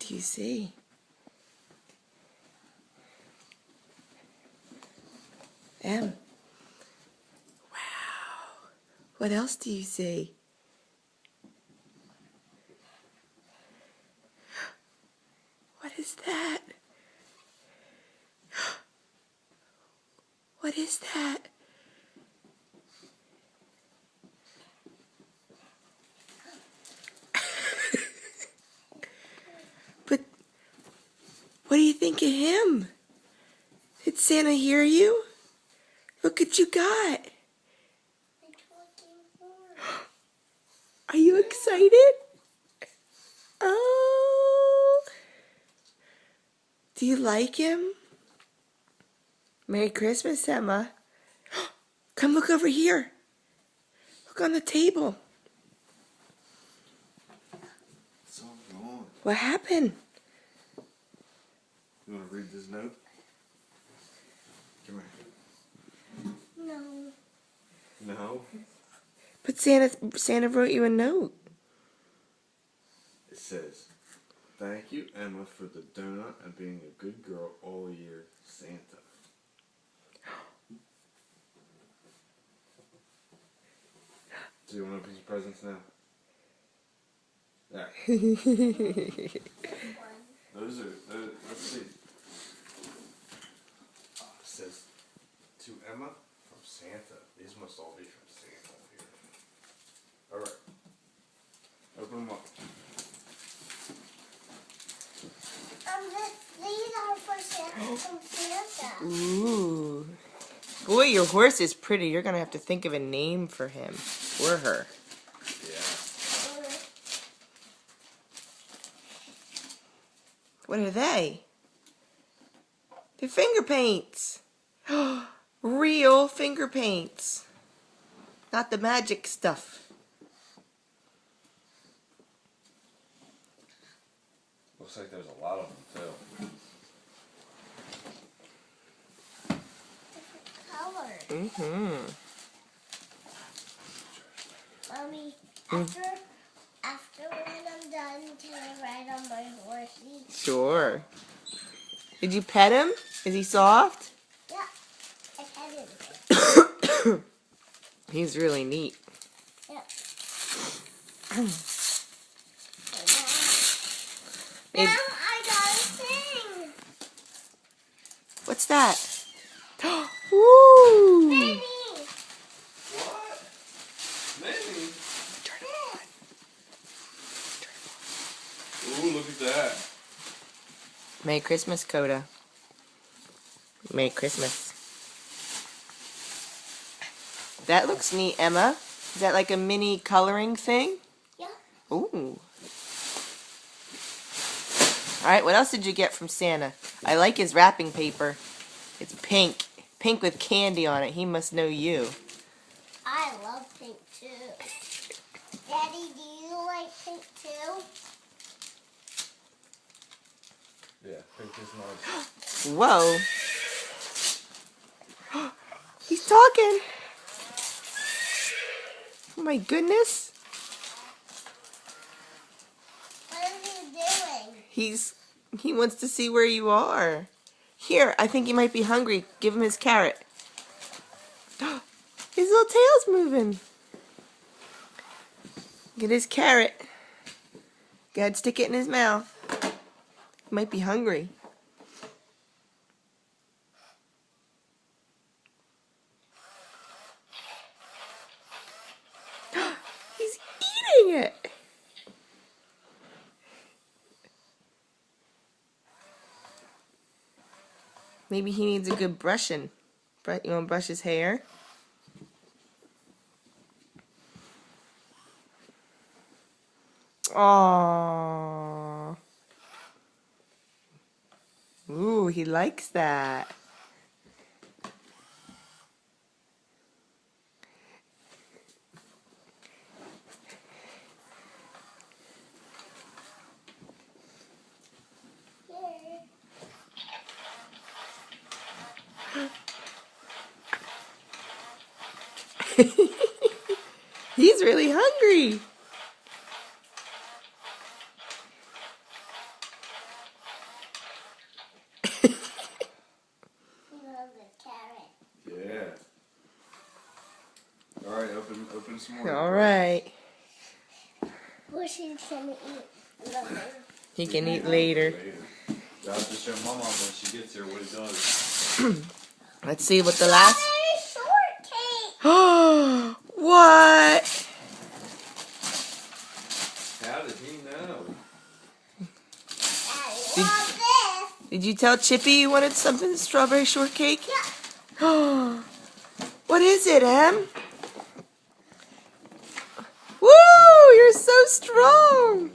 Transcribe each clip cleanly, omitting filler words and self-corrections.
do you see? M. Wow. What else do you see? What is that? What is that? But what do you think of him? Did Santa hear you? Look what you got. Are you excited? Oh. Do you like him? Merry Christmas, Emma. Come look over here. Look on the table. What's going on? What happened? You want to read this note? Come here. No. No? But Santa wrote you a note. It says, "Thank you, Emma, for the donut and being a good girl all year, Santa." Do you want to open your presents now? Yeah. Those are, let's see. Oh, it says, "To Emma from Santa." These must all be from Santa here. Alright. Open them up. These are for Santa from Santa. Ooh. Boy, your horse is pretty. You're going to have to think of a name for him. Or her. Yeah. What are they? They're finger paints. Real finger paints. Not the magic stuff. Looks like there's a lot of them too. Colors. Mm-hmm. Mommy, after when I'm done, can I ride on my horsey? Sure. Did you pet him? Is he soft? Yeah, I petted him. He's really neat. Yeah. Maybe- Mom, I got a thing. What's that? Woo! Baby. What? Maybe. Turn it on. Ooh, look at that. Merry Christmas, Coda. Merry Christmas. That looks neat, Emma. Is that like a mini coloring thing? Yeah. Ooh. Alright, what else did you get from Santa? I like his wrapping paper. It's pink. Pink with candy on it. He must know you. I love pink too. Daddy, do you like pink too? Yeah, pink is nice. Whoa. He's talking. Oh my goodness. What is he doing? He wants to see where you are. Here, I think he might be hungry. Give him his carrot. His little tail's moving. Get his carrot. Go ahead, stick it in his mouth. He might be hungry. He's eating it. Maybe he needs a good brushing. You want to brush his hair? Aww. Ooh, he likes that. He's really hungry. All right, open some more. All right. Horsey's gonna eat later. He can eat later. I'll have to show Mama when she gets here what he does. Let's see what the last. Strawberry shortcake. Oh, what? How did he know? I love this. Did you tell Chippy you wanted something strawberry shortcake? Yeah. Oh, what is it, Em? Woo! You're so strong.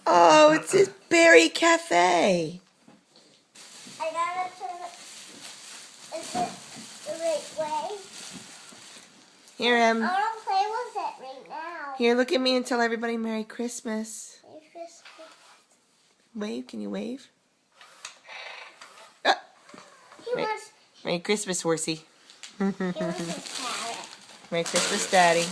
Oh, it's his berry cafe. I gotta turn it. Is it the right way? Here, I Em. wanna play with it right now. Here, look at me and tell everybody Merry Christmas. Merry Christmas. Wave. Can you wave? Ah, He Wait. wants. Merry Christmas, horsey. He wants a carrot. Merry Christmas, Daddy.